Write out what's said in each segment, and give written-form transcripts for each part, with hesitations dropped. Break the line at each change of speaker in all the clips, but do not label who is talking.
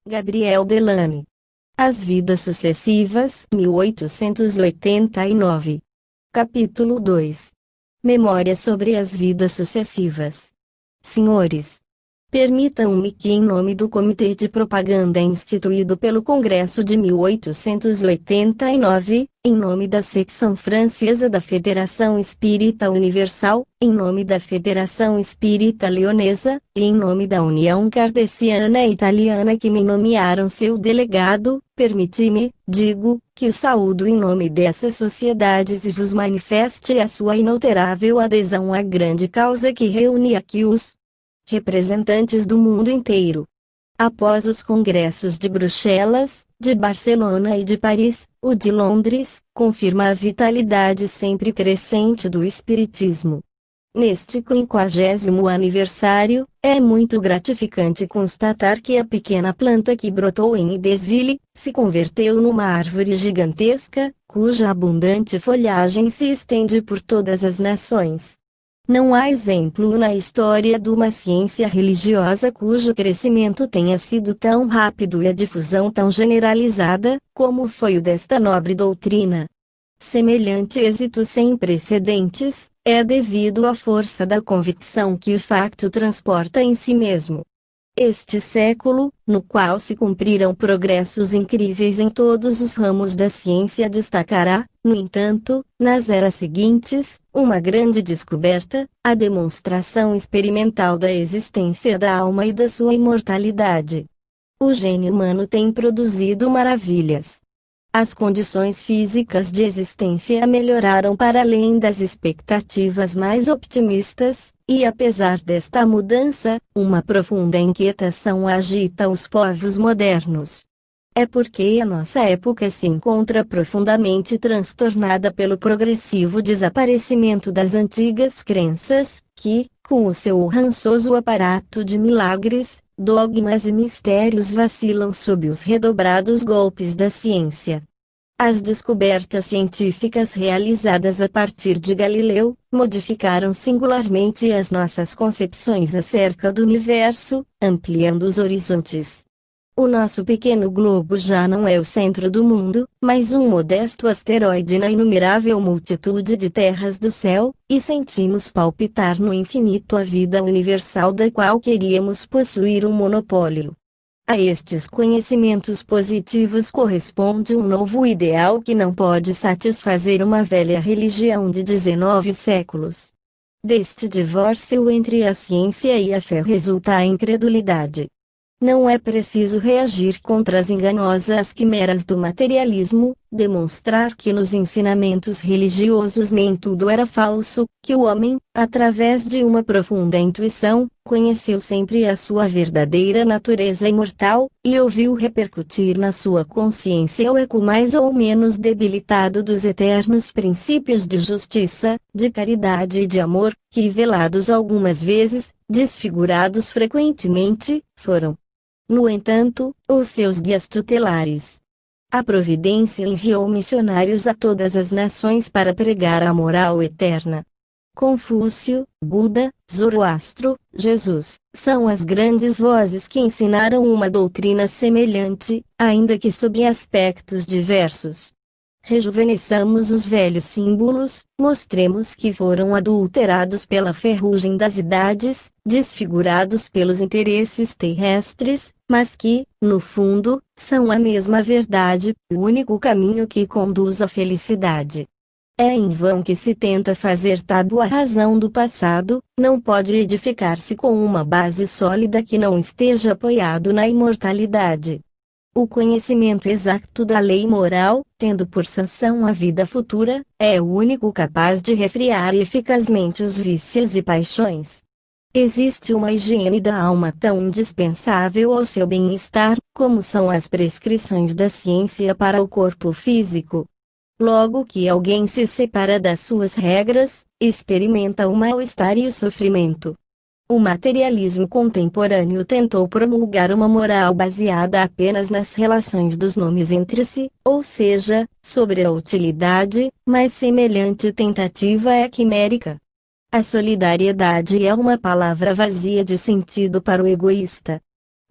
Gabriel Delany. As Vidas Sucessivas, 1889. Capítulo 2. Memória sobre as vidas sucessivas. Senhores, permitam-me que, em nome do Comitê de Propaganda instituído pelo Congresso de 1889, em nome da Secção Francesa da Federação Espírita Universal, em nome da Federação Espírita Leonesa, e em nome da União Kardeciana Italiana que me nomearam seu delegado, permiti-me, digo, que o saúdo em nome dessas sociedades e vos manifeste a sua inalterável adesão à grande causa que reúne aqui os representantes do mundo inteiro. Após os congressos de Bruxelas, de Barcelona e de Paris, o de Londres confirma a vitalidade sempre crescente do Espiritismo. Neste 50º aniversário, é muito gratificante constatar que a pequena planta que brotou em Idesville, se converteu numa árvore gigantesca, cuja abundante folhagem se estende por todas as nações. Não há exemplo na história de uma ciência religiosa cujo crescimento tenha sido tão rápido e a difusão tão generalizada, como foi o desta nobre doutrina. Semelhante êxito sem precedentes, é devido à força da convicção que o facto transporta em si mesmo. Este século, no qual se cumpriram progressos incríveis em todos os ramos da ciência, destacará, no entanto, nas eras seguintes, uma grande descoberta, a demonstração experimental da existência da alma e da sua imortalidade. O gênio humano tem produzido maravilhas. As condições físicas de existência melhoraram para além das expectativas mais optimistas, e apesar desta mudança, uma profunda inquietação agita os povos modernos. É porque a nossa época se encontra profundamente transtornada pelo progressivo desaparecimento das antigas crenças, que, com o seu rançoso aparato de milagres, dogmas e mistérios vacilam sob os redobrados golpes da ciência. As descobertas científicas realizadas a partir de Galileu, modificaram singularmente as nossas concepções acerca do universo, ampliando os horizontes. O nosso pequeno globo já não é o centro do mundo, mas um modesto asteroide na inumerável multitude de terras do céu, e sentimos palpitar no infinito a vida universal da qual queríamos possuir um monopólio. A estes conhecimentos positivos corresponde um novo ideal que não pode satisfazer uma velha religião de 19 séculos. Deste divórcio entre a ciência e a fé resulta a incredulidade. Não é preciso reagir contra as enganosas quimeras do materialismo, demonstrar que nos ensinamentos religiosos nem tudo era falso, que o homem, através de uma profunda intuição, conheceu sempre a sua verdadeira natureza imortal, e ouviu repercutir na sua consciência o eco mais ou menos debilitado dos eternos princípios de justiça, de caridade e de amor, que velados algumas vezes, desfigurados frequentemente, foram, no entanto, os seus guias tutelares. A providência enviou missionários a todas as nações para pregar a moral eterna. Confúcio, Buda, Zoroastro, Jesus, são as grandes vozes que ensinaram uma doutrina semelhante, ainda que sob aspectos diversos. Rejuvenesçamos os velhos símbolos, mostremos que foram adulterados pela ferrugem das idades, desfigurados pelos interesses terrestres, mas que, no fundo, são a mesma verdade, o único caminho que conduz à felicidade. É em vão que se tenta fazer tábua razão do passado, não pode edificar-se com uma base sólida que não esteja apoiado na imortalidade. O conhecimento exato da lei moral, tendo por sanção a vida futura, é o único capaz de refrear eficazmente os vícios e paixões. Existe uma higiene da alma tão indispensável ao seu bem-estar, como são as prescrições da ciência para o corpo físico. Logo que alguém se separa das suas regras, experimenta o mal-estar e o sofrimento. O materialismo contemporâneo tentou promulgar uma moral baseada apenas nas relações dos nomes entre si, ou seja, sobre a utilidade, mas semelhante tentativa é quimérica. A solidariedade é uma palavra vazia de sentido para o egoísta.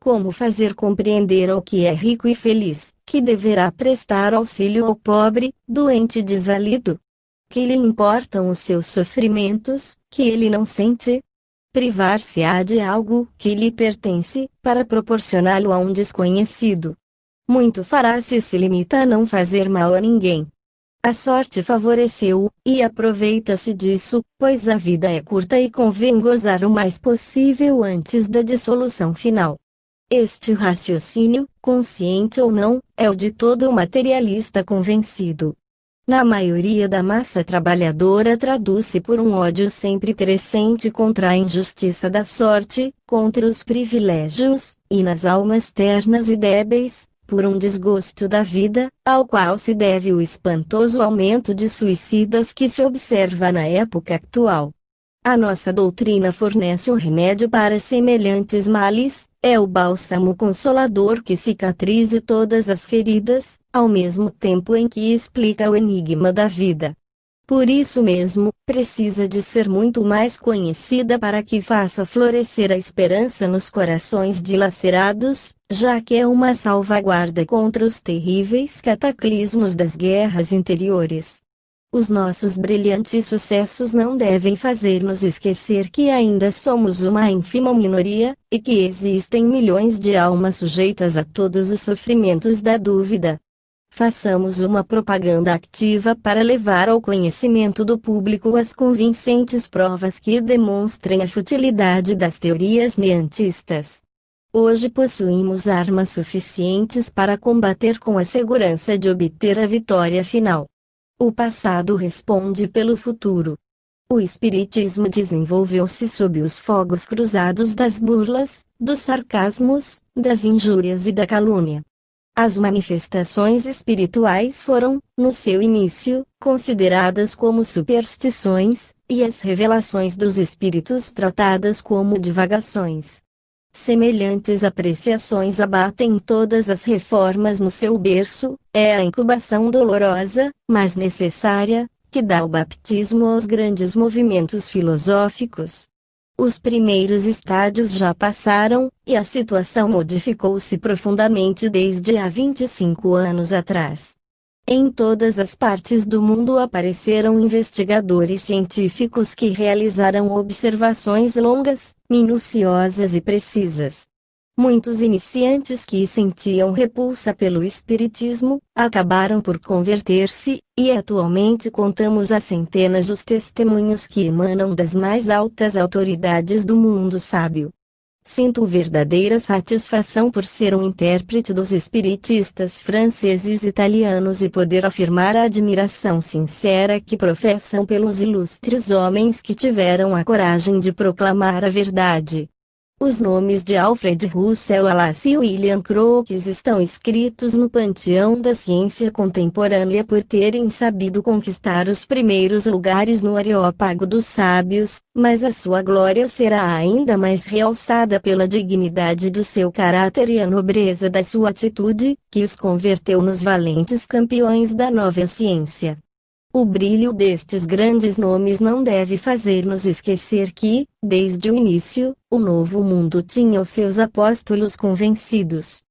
como fazer compreender ao que é rico e feliz, que deverá prestar auxílio ao pobre, doente e desvalido? Que lhe importam os seus sofrimentos, que ele não sente? Privar-se-á de algo que lhe pertence, para proporcioná-lo a um desconhecido. Muito fará se se limita a não fazer mal a ninguém. A sorte favoreceu-o, e aproveita-se disso, pois a vida é curta e convém gozar o mais possível antes da dissolução final. Este raciocínio, consciente ou não, é o de todo materialista convencido. Na maioria da massa trabalhadora traduz-se por um ódio sempre crescente contra a injustiça da sorte, contra os privilégios, e nas almas ternas e débeis, por um desgosto da vida, ao qual se deve o espantoso aumento de suicidas que se observa na época atual. A nossa doutrina fornece um remédio para semelhantes males, é o bálsamo consolador que cicatrize todas as feridas, ao mesmo tempo em que explica o enigma da vida. Por isso mesmo, precisa de ser muito mais conhecida para que faça florescer a esperança nos corações dilacerados, já que é uma salvaguarda contra os terríveis cataclismos das guerras interiores. Os nossos brilhantes sucessos não devem fazer-nos esquecer que ainda somos uma ínfima minoria, e que existem milhões de almas sujeitas a todos os sofrimentos da dúvida. Façamos uma propaganda ativa para levar ao conhecimento do público as convincentes provas que demonstrem a futilidade das teorias neantistas. Hoje possuímos armas suficientes para combater com a segurança de obter a vitória final. O passado responde pelo futuro. O Espiritismo desenvolveu-se sob os fogos cruzados das burlas, dos sarcasmos, das injúrias e da calúnia. As manifestações espirituais foram, no seu início, consideradas como superstições, e as revelações dos espíritos tratadas como divagações. Semelhantes apreciações abatem todas as reformas no seu berço, é a incubação dolorosa, mas necessária, que dá o batismo aos grandes movimentos filosóficos. Os primeiros estádios já passaram, e a situação modificou-se profundamente desde há 25 anos atrás. Em todas as partes do mundo apareceram investigadores científicos que realizaram observações longas, minuciosas e precisas. Muitos iniciantes que sentiam repulsa pelo espiritismo, acabaram por converter-se, e atualmente contamos a centenas os testemunhos que emanam das mais altas autoridades do mundo sábio. Sinto verdadeira satisfação por ser um intérprete dos espiritistas franceses e italianos e poder afirmar a admiração sincera que professam pelos ilustres homens que tiveram a coragem de proclamar a verdade. Os nomes de Alfred Russel Wallace e William Crookes estão escritos no panteão da ciência contemporânea por terem sabido conquistar os primeiros lugares no Areópago dos sábios, mas a sua glória será ainda mais realçada pela dignidade do seu caráter e a nobreza da sua atitude, que os converteu nos valentes campeões da nova ciência. O brilho destes grandes nomes não deve fazer-nos esquecer que, desde o início, o novo mundo tinha os seus apóstolos convencidos.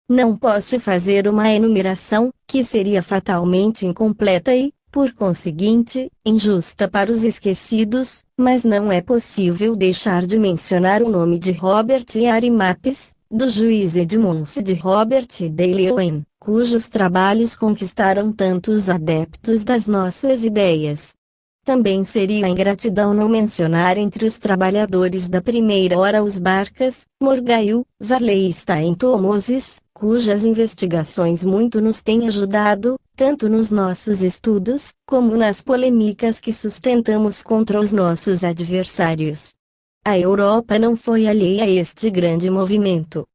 Não posso fazer uma enumeração, que seria fatalmente incompleta e, por conseguinte, injusta para os esquecidos, mas não é possível deixar de mencionar o nome de Robert Henry Mapes, do juiz Edmunds e de Robert Dale Owen, cujos trabalhos conquistaram tantos adeptos das nossas ideias. Também seria ingratidão não mencionar entre os trabalhadores da primeira hora os Barcas, Morgaiu, Varley e Stainton Moses, cujas investigações muito nos têm ajudado, tanto nos nossos estudos, como nas polêmicas que sustentamos contra os nossos adversários. A Europa não foi alheia a este grande movimento.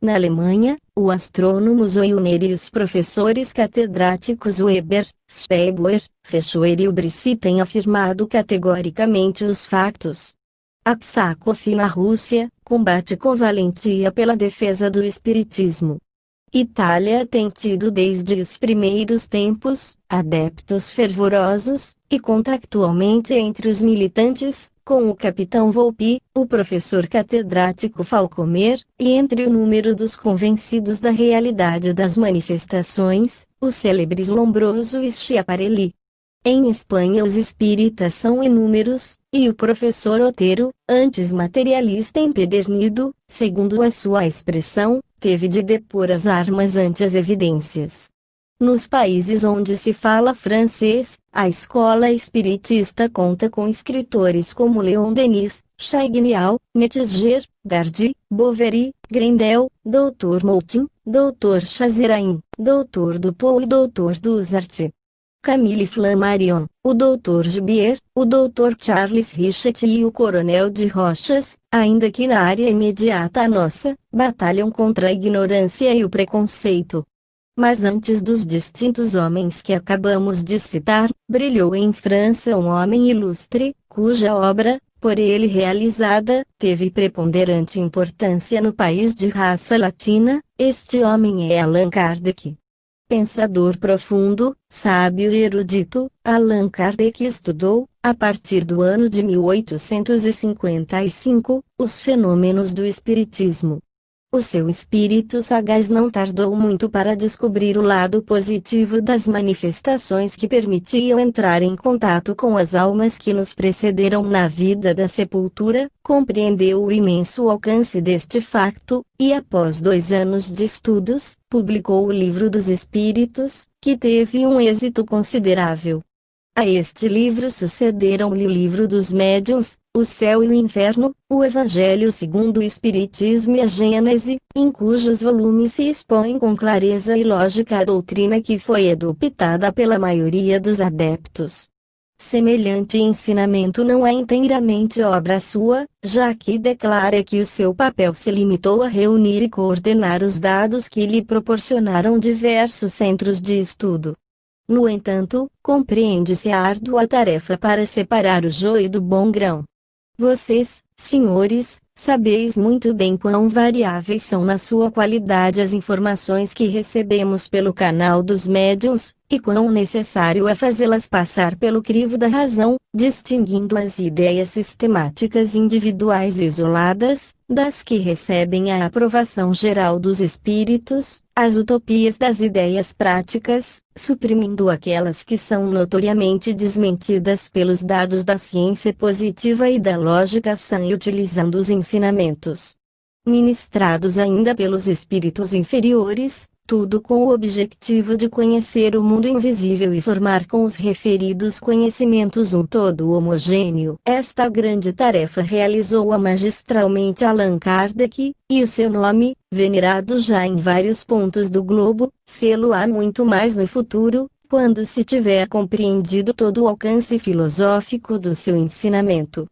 Na Alemanha, o astrônomo Zollner e os professores catedráticos Weber, Steiber, Fechouer e Ubrici têm afirmado categoricamente os fatos. Aksakov na Rússia, combate com valentia pela defesa do espiritismo. Itália tem tido desde os primeiros tempos, adeptos fervorosos, e contractualmente entre os militantes, com o capitão Volpi, o professor catedrático Falcomer, e entre o número dos convencidos da realidade das manifestações, o célebre Lombroso e Schiaparelli. Em Espanha os espíritas são inúmeros, e o professor Otero, antes materialista empedernido, segundo a sua expressão, teve de depor as armas ante as evidências. Nos países onde se fala francês, a escola espiritista conta com escritores como Leon Denis, Chagnial, Metzinger, Gardy, Boveri, Grendel, Dr. Moulton, Dr. Chazerain, Dr. Dupont e Dr. Dussart. Camille Flammarion, o Dr. Gibier, o Dr. Charles Richet e o Coronel de Rochas, ainda que na área imediata à nossa, batalham contra a ignorância e o preconceito. Mas antes dos distintos homens que acabamos de citar, brilhou em França um homem ilustre, cuja obra, por ele realizada, teve preponderante importância no país de raça latina. Este homem é Allan Kardec. Pensador profundo, sábio e erudito, Allan Kardec estudou, a partir do ano de 1855, os fenômenos do espiritismo. O seu espírito sagaz não tardou muito para descobrir o lado positivo das manifestações que permitiam entrar em contato com as almas que nos precederam na vida da sepultura, compreendeu o imenso alcance deste facto, e após 2 anos de estudos, publicou o Livro dos Espíritos, que teve um êxito considerável. A este livro sucederam-lhe o Livro dos Médiuns, O Céu e o Inferno, o Evangelho segundo o Espiritismo e a Gênese, em cujos volumes se expõe com clareza e lógica a doutrina que foi adoptada pela maioria dos adeptos. Semelhante ensinamento não é inteiramente obra sua, já que declara que o seu papel se limitou a reunir e coordenar os dados que lhe proporcionaram diversos centros de estudo. No entanto, compreende-se a árdua tarefa para separar o joio do bom grão. Vocês, senhores, sabeis muito bem quão variáveis são na sua qualidade as informações que recebemos pelo canal dos médiuns, e quão necessário é fazê-las passar pelo crivo da razão, distinguindo as ideias sistemáticas individuais isoladas, das que recebem a aprovação geral dos espíritos, as utopias das ideias práticas, suprimindo aquelas que são notoriamente desmentidas pelos dados da ciência positiva e da lógica sã e utilizando os ensinamentos ministrados ainda pelos espíritos inferiores, tudo com o objetivo de conhecer o mundo invisível e formar com os referidos conhecimentos um todo homogêneo. Esta grande tarefa realizou-a magistralmente Allan Kardec, e o seu nome, venerado já em vários pontos do globo, sê-lo-á muito mais no futuro, quando se tiver compreendido todo o alcance filosófico do seu ensinamento.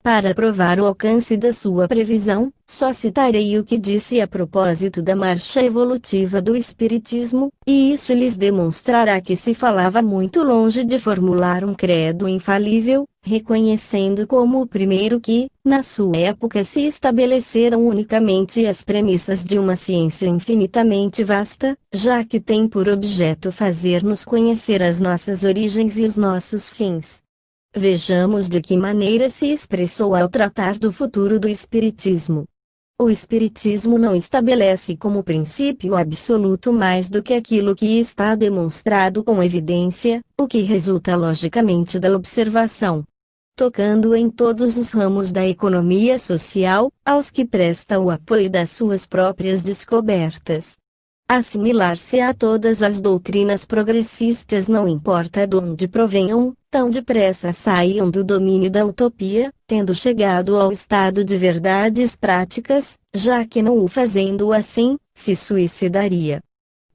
Para provar o alcance da sua previsão, só citarei o que disse a propósito da marcha evolutiva do Espiritismo, e isso lhes demonstrará que se falava muito longe de formular um credo infalível, reconhecendo como o primeiro que, na sua época, se estabeleceram unicamente as premissas de uma ciência infinitamente vasta, já que tem por objeto fazer-nos conhecer as nossas origens e os nossos fins. Vejamos de que maneira se expressou ao tratar do futuro do Espiritismo. O Espiritismo não estabelece como princípio absoluto mais do que aquilo que está demonstrado com evidência, o que resulta logicamente da observação. Tocando em todos os ramos da economia social, aos que presta o apoio das suas próprias descobertas. Assimilar-se a todas as doutrinas progressistas não importa de onde provenham, tão depressa saiam do domínio da utopia, tendo chegado ao estado de verdades práticas, já que não o fazendo assim, se suicidaria.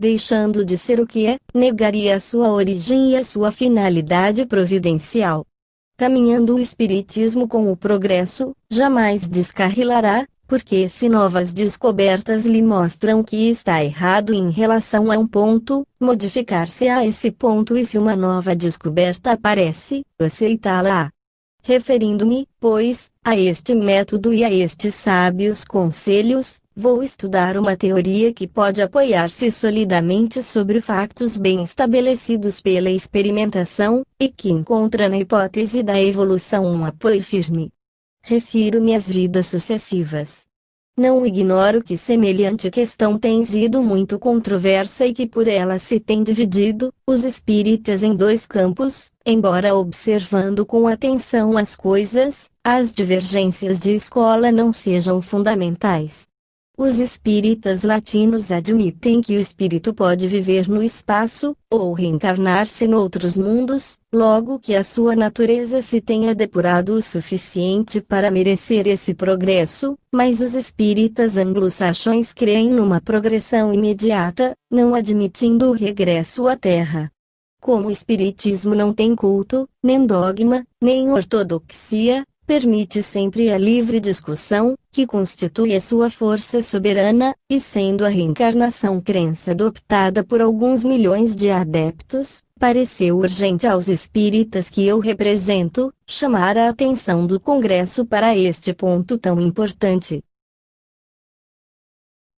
Deixando de ser o que é, negaria a sua origem e a sua finalidade providencial. Caminhando o Espiritismo com o progresso, jamais descarrilará, porque se novas descobertas lhe mostram que está errado em relação a um ponto, modificar-se-á esse ponto e se uma nova descoberta aparece, aceitá-la. Referindo-me, pois, a este método e a estes sábios conselhos, vou estudar uma teoria que pode apoiar-se solidamente sobre factos bem estabelecidos pela experimentação, e que encontra na hipótese da evolução um apoio firme. refiro-me às vidas sucessivas. Não ignoro que semelhante questão tem sido muito controversa e que por ela se tem dividido os espíritas em dois campos, embora observando com atenção as coisas, as divergências de escola não sejam fundamentais. Os espíritas latinos admitem que o espírito pode viver no espaço, ou reencarnar-se noutros mundos, logo que a sua natureza se tenha depurado o suficiente para merecer esse progresso, mas os espíritas anglo-saxões creem numa progressão imediata, não admitindo o regresso à Terra. Como o espiritismo não tem culto, nem dogma, nem ortodoxia, permite sempre a livre discussão, que constitui a sua força soberana, e sendo a reencarnação crença adoptada por alguns milhões de adeptos, pareceu urgente aos espíritas que eu represento, chamar a atenção do Congresso para este ponto tão importante.